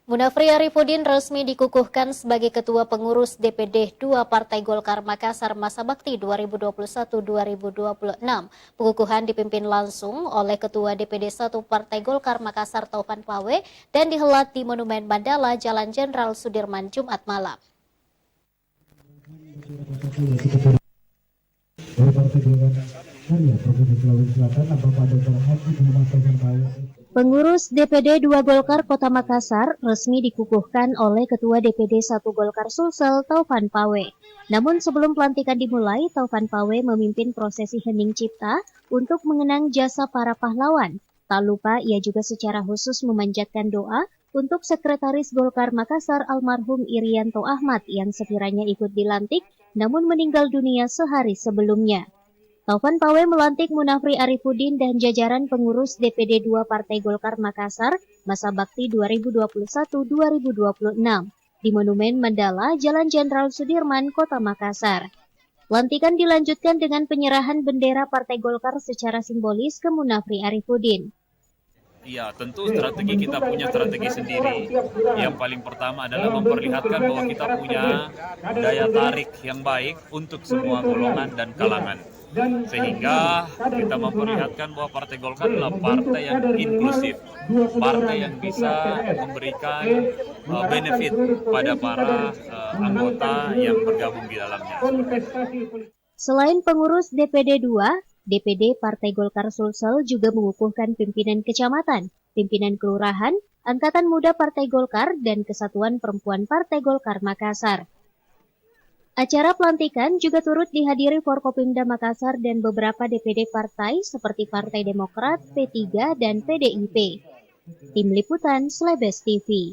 Munafri Arifudin resmi dikukuhkan sebagai Ketua Pengurus DPD 2 Partai Golkar Makassar masa bakti 2021-2026. Pengukuhan dipimpin langsung oleh Ketua DPD 1 Partai Golkar Makassar Taufan Pawe dan dihelat di Monumen Mandala Jalan Jenderal Sudirman Jumat malam. Pengurus DPD 2 Golkar Kota Makassar resmi dikukuhkan oleh Ketua DPD 1 Golkar Sulsel Taufan Pawe. Namun sebelum pelantikan dimulai, Taufan Pawe memimpin prosesi hening cipta untuk mengenang jasa para pahlawan. Tak lupa ia juga secara khusus memanjatkan doa untuk Sekretaris Golkar Makassar almarhum Irianto Ahmad yang sekiranya ikut dilantik namun meninggal dunia sehari sebelumnya. Taufan Pawe melantik Munafri Arifudin dan jajaran pengurus DPD 2 Partai Golkar Makassar masa bakti 2021-2026 di Monumen Mandala Jalan Jenderal Sudirman, Kota Makassar. Pelantikan dilanjutkan dengan penyerahan bendera Partai Golkar secara simbolis ke Munafri Arifudin. Ya, tentu strategi kita punya strategi sendiri. Yang paling pertama adalah memperlihatkan bahwa kita punya daya tarik yang baik untuk semua golongan dan kalangan. Sehingga kita memperlihatkan bahwa Partai Golkar adalah partai yang inklusif, partai yang bisa memberikan benefit pada para anggota yang bergabung di dalamnya. Selain pengurus DPD 2, DPD Partai Golkar Sulsel juga mengukuhkan pimpinan kecamatan, pimpinan kelurahan, Angkatan Muda Partai Golkar, dan Kesatuan Perempuan Partai Golkar Makassar. Acara pelantikan juga turut dihadiri Forkopimda Makassar dan beberapa DPD partai seperti Partai Demokrat, P3, dan PDIP. Tim Liputan Slebes TV.